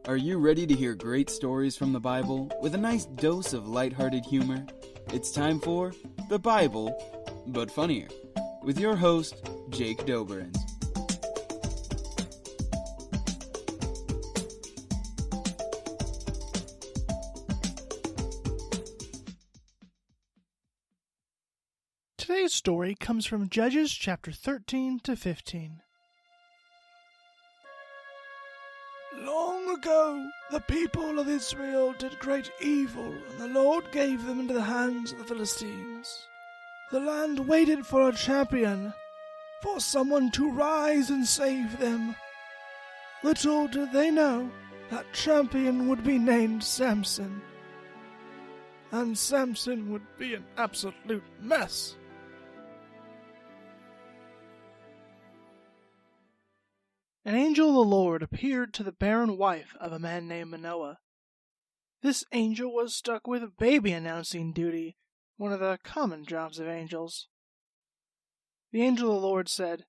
Are you ready to hear great stories from the Bible with a nice dose of lighthearted humor? It's time for The Bible, but Funnier, with your host, Jake Doberens. Today's story comes from Judges chapter 13 to 15. Long ago, the people of Israel did great evil, and the Lord gave them into the hands of the Philistines. The land waited for a champion, for someone to rise and save them. Little did they know that champion would be named Samson. And Samson would be an absolute mess. An angel of the Lord appeared to the barren wife of a man named Manoah. This angel was stuck with baby-announcing duty, one of the common jobs of angels. The angel of the Lord said,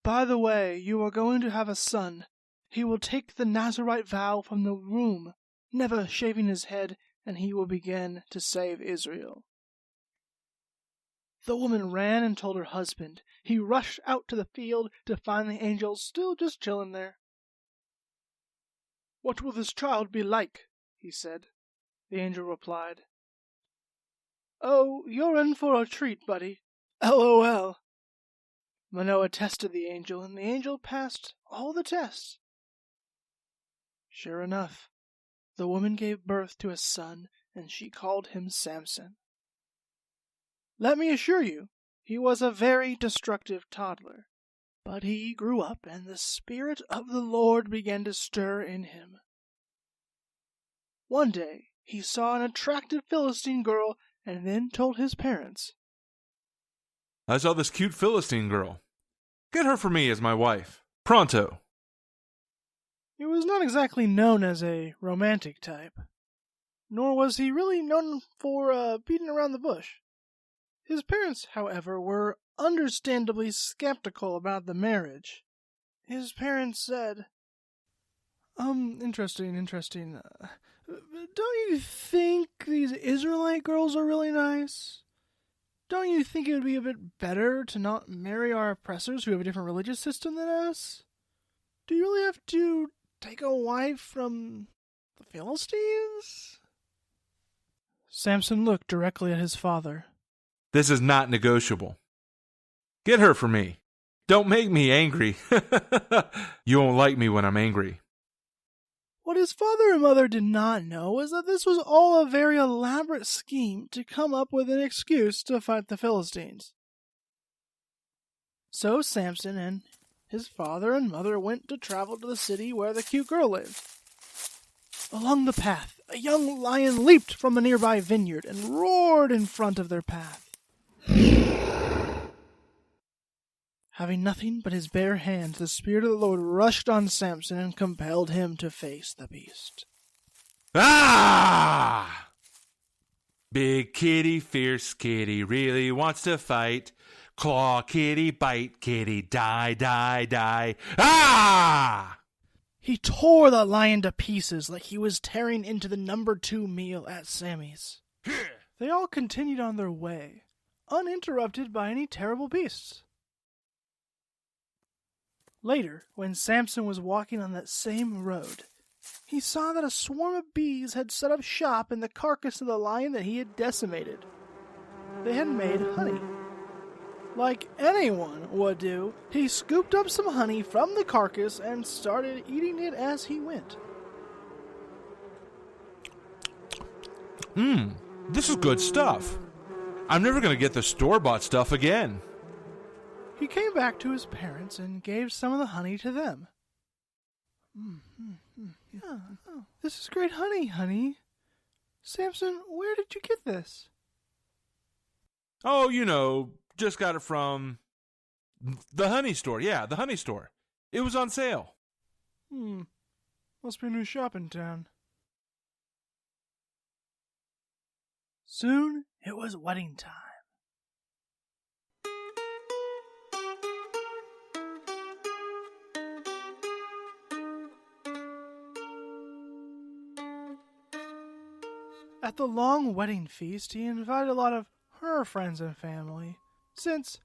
"By the way, you are going to have a son. He will take the Nazirite vow from the womb, never shaving his head, and he will begin to save Israel." The woman ran and told her husband. He rushed out to the field to find the angel still just chilling there. "What will this child be like?" he said. The angel replied, "Oh, you're in for a treat, buddy. LOL. Manoah tested the angel, and the angel passed all the tests. Sure enough, the woman gave birth to a son, and she called him Samson. Let me assure you, he was a very destructive toddler, but he grew up, and the Spirit of the Lord began to stir in him. One day, he saw an attractive Philistine girl and then told his parents, "I saw this cute Philistine girl. Get her for me as my wife. Pronto." He was not exactly known as a romantic type, nor was he really known for beating around the bush. His parents, however, were understandably skeptical about the marriage. His parents said, Interesting. Don't you think these Israelite girls are really nice? Don't you think it would be a bit better to not marry our oppressors who have a different religious system than us? Do you really have to take a wife from the Philistines?" Samson looked directly at his father. "This is not negotiable. Get her for me. Don't make me angry. You won't like me when I'm angry." What his father and mother did not know was that this was all a very elaborate scheme to come up with an excuse to fight the Philistines. So Samson and his father and mother went to travel to the city where the cute girl lived. Along the path, a young lion leaped from a nearby vineyard and roared in front of their path. Having nothing but his bare hands, the Spirit of the Lord rushed on Samson and compelled him to face the beast. Ah! Big kitty, fierce kitty, really wants to fight. Claw kitty, bite kitty, die. Ah! He tore the lion to pieces like he was tearing into the number 2 meal at Sammy's. They all continued on their way, uninterrupted by any terrible beasts. Later, when Samson was walking on that same road, he saw that a swarm of bees had set up shop in the carcass of the lion that he had decimated. They had made honey. Like anyone would do, he scooped up some honey from the carcass and started eating it as he went. This is good stuff. I'm never going to get the store-bought stuff again. He came back to his parents and gave some of the honey to them. This is great honey. Samson, where did you get this? Oh, just got it from the honey store. Yeah, the honey store. It was on sale. Must be a new shop in town. Soon it was wedding time. At the long wedding feast, he invited a lot of her friends and family, since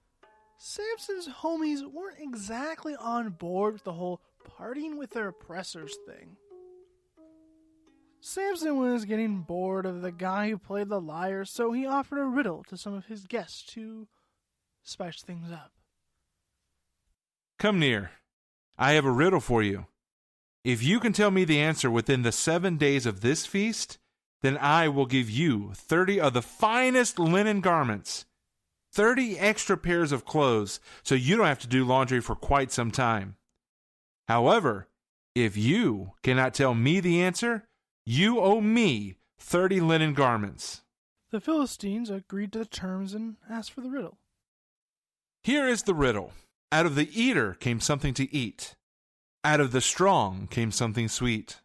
Samson's homies weren't exactly on board with the whole partying with their oppressors thing. Samson was getting bored of the guy who played the liar, so he offered a riddle to some of his guests to spice things up. Come near. I have a riddle for you. If you can tell me the answer within the 7 days of this feast, then I will give you 30 of the finest linen garments, 30 extra pairs of clothes, so you don't have to do laundry for quite some time. However, if you cannot tell me the answer, you owe me 30 linen garments. The Philistines agreed to the terms and asked for the riddle. Here is the riddle. Out of the eater came something to eat. Out of the strong came something sweet.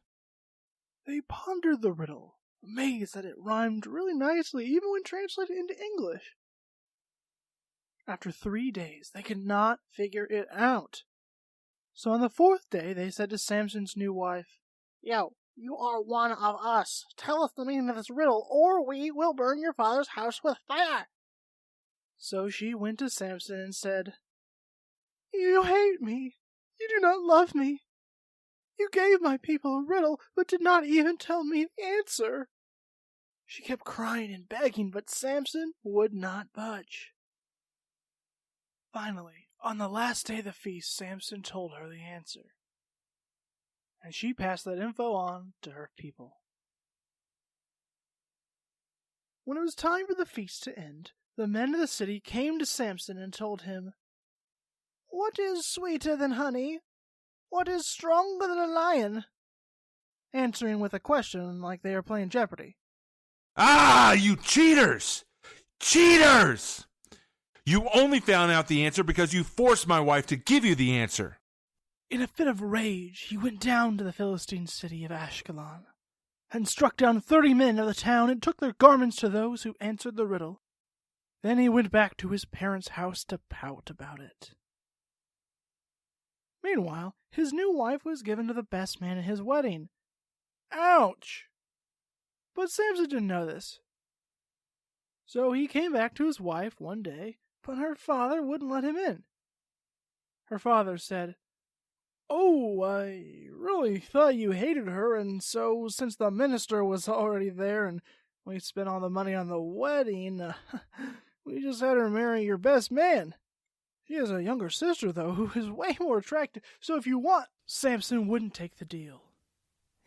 They pondered the riddle, amazed that it rhymed really nicely even when translated into English. After 3 days, they could not figure it out. So on the 4th day, they said to Samson's new wife, "Yo, you are one of us. Tell us the meaning of this riddle, or we will burn your father's house with fire." So she went to Samson and said, "You hate me. You do not love me. You gave my people a riddle, but did not even tell me the answer." She kept crying and begging, but Samson would not budge. Finally, on the last day of the feast, Samson told her the answer, and she passed that info on to her people. When it was time for the feast to end, the men of the city came to Samson and told him, "What is sweeter than honey? What is stronger than a lion?" Answering with a question like they are playing Jeopardy. Ah, you cheaters! Cheaters! You only found out the answer because you forced my wife to give you the answer. In a fit of rage, he went down to the Philistine city of Ashkelon and struck down 30 men of the town and took their garments to those who answered the riddle. Then he went back to his parents' house to pout about it. Meanwhile, his new wife was given to the best man at his wedding. Ouch! But Samson didn't know this. So he came back to his wife one day, but her father wouldn't let him in. Her father said, "Oh, I really thought you hated her, and so since the minister was already there and we spent all the money on the wedding, we just had her marry your best man. She has a younger sister, though, who is way more attractive, so if you want..." Samson wouldn't take the deal.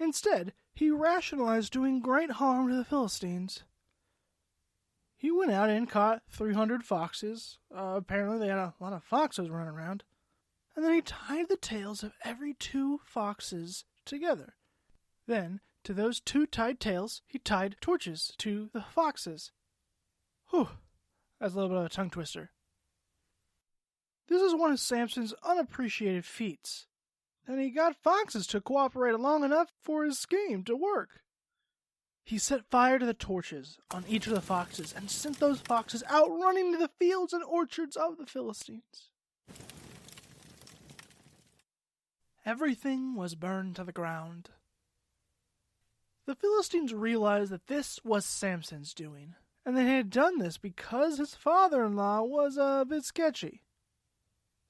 Instead, he rationalized doing great harm to the Philistines. He went out and caught 300 foxes. Apparently they had a lot of foxes running around. And then he tied the tails of every 2 foxes together. Then, to those 2 tied tails, he tied torches to the foxes. Whew, that's a little bit of a tongue twister. This is one of Samson's unappreciated feats, and he got foxes to cooperate long enough for his scheme to work. He set fire to the torches on each of the foxes and sent those foxes out running to the fields and orchards of the Philistines. Everything was burned to the ground. The Philistines realized that this was Samson's doing, and they had done this because his father-in-law was a bit sketchy.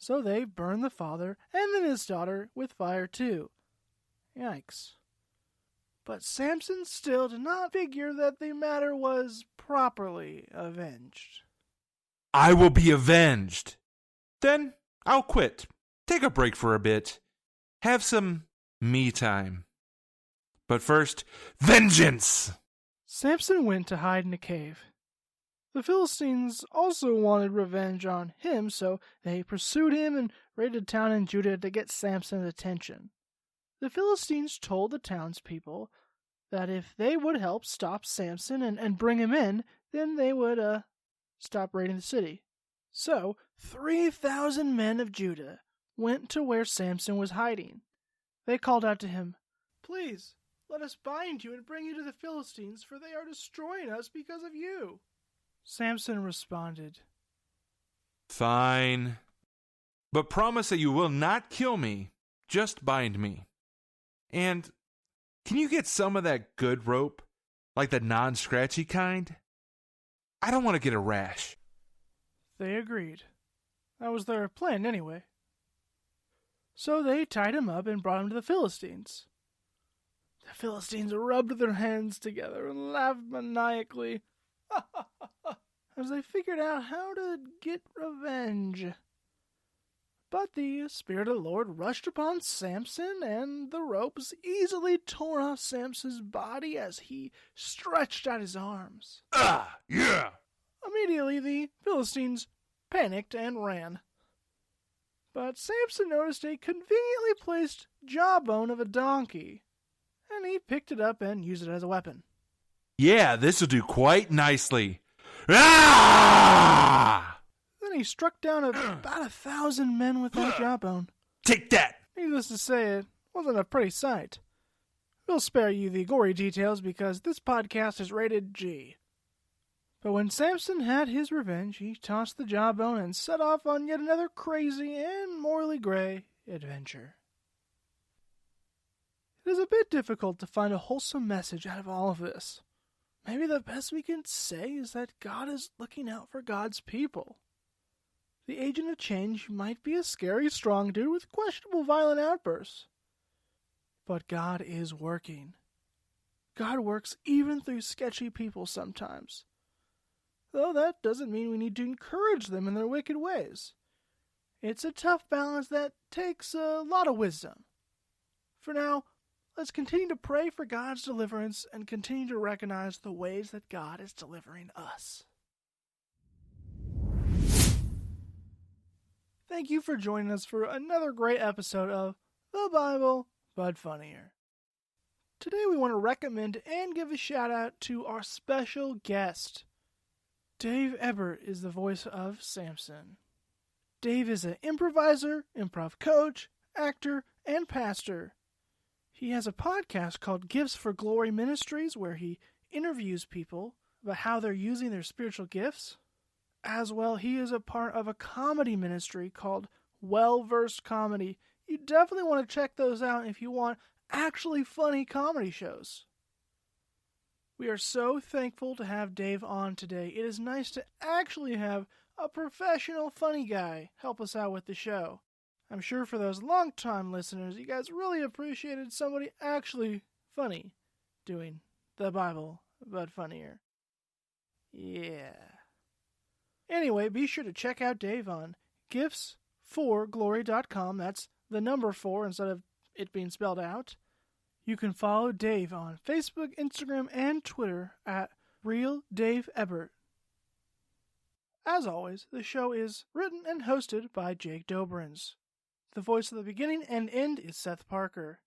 So they burned the father and then his daughter with fire too. Yikes. But Samson still did not figure that the matter was properly avenged. I will be avenged. Then I'll quit. Take a break for a bit. Have some me time. But first, vengeance! Samson went to hide in a cave. The Philistines also wanted revenge on him, so they pursued him and raided a town in Judah to get Samson's attention. The Philistines told the townspeople that if they would help stop Samson and bring him in, then they would stop raiding the city. So 3,000 men of Judah went to where Samson was hiding. They called out to him, "Please, let us bind you and bring you to the Philistines, for they are destroying us because of you." Samson responded, Fine. But promise that you will not kill me. Just bind me. And can you get some of that good rope? Like the non-scratchy kind? I don't want to get a rash. They agreed. That was their plan anyway. So they tied him up and brought him to the Philistines. The Philistines rubbed their hands together and laughed maniacally as they figured out how to get revenge. But the Spirit of the Lord rushed upon Samson, and the ropes easily tore off Samson's body as he stretched out his arms. Yeah! Immediately, the Philistines panicked and ran. But Samson noticed a conveniently placed jawbone of a donkey, and he picked it up and used it as a weapon. Yeah, this'll do quite nicely. Ah! Then he struck down about 1,000 men with that jawbone. Take that! Needless to say, it wasn't a pretty sight. We'll spare you the gory details because this podcast is rated G. But when Samson had his revenge, he tossed the jawbone and set off on yet another crazy and morally gray adventure. It is a bit difficult to find a wholesome message out of all of this. Maybe the best we can say is that God is looking out for God's people. The agent of change might be a scary, strong dude with questionable violent outbursts. But God is working. God works even through sketchy people sometimes. Though that doesn't mean we need to encourage them in their wicked ways. It's a tough balance that takes a lot of wisdom. For now, let's continue to pray for God's deliverance and continue to recognize the ways that God is delivering us. Thank you for joining us for another great episode of The Bible, but Funnier. Today we want to recommend and give a shout out to our special guest. Dave Ebert is the voice of Samson. Dave is an improviser, improv coach, actor, and pastor. He has a podcast called Gifts for Glory Ministries where he interviews people about how they're using their spiritual gifts. As well, he is a part of a comedy ministry called Well-Versed Comedy. You definitely want to check those out if you want actually funny comedy shows. We are so thankful to have Dave on today. It is nice to actually have a professional funny guy help us out with the show. I'm sure for those long-time listeners, you guys really appreciated somebody actually funny doing the Bible, but funnier. Yeah. Anyway, be sure to check out Dave on giftsforglory.com. That's the number 4 instead of it being spelled out. You can follow Dave on Facebook, Instagram, and Twitter at RealDaveEbert. As always, the show is written and hosted by Jake Dobrins. The voice of the beginning and end is Seth Parker.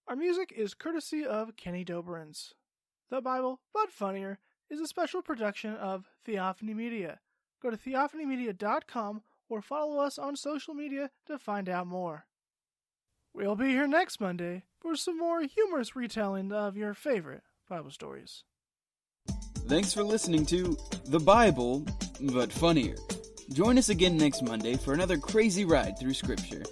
Our music is courtesy of Kenny Dobrins. The Bible, but Funnier, is a special production of Theophany Media. Go to theophanymedia.com or follow us on social media to find out more. We'll be here next Monday for some more humorous retelling of your favorite Bible stories. Thanks for listening to The Bible, but Funnier. Join us again next Monday for another crazy ride through Scripture.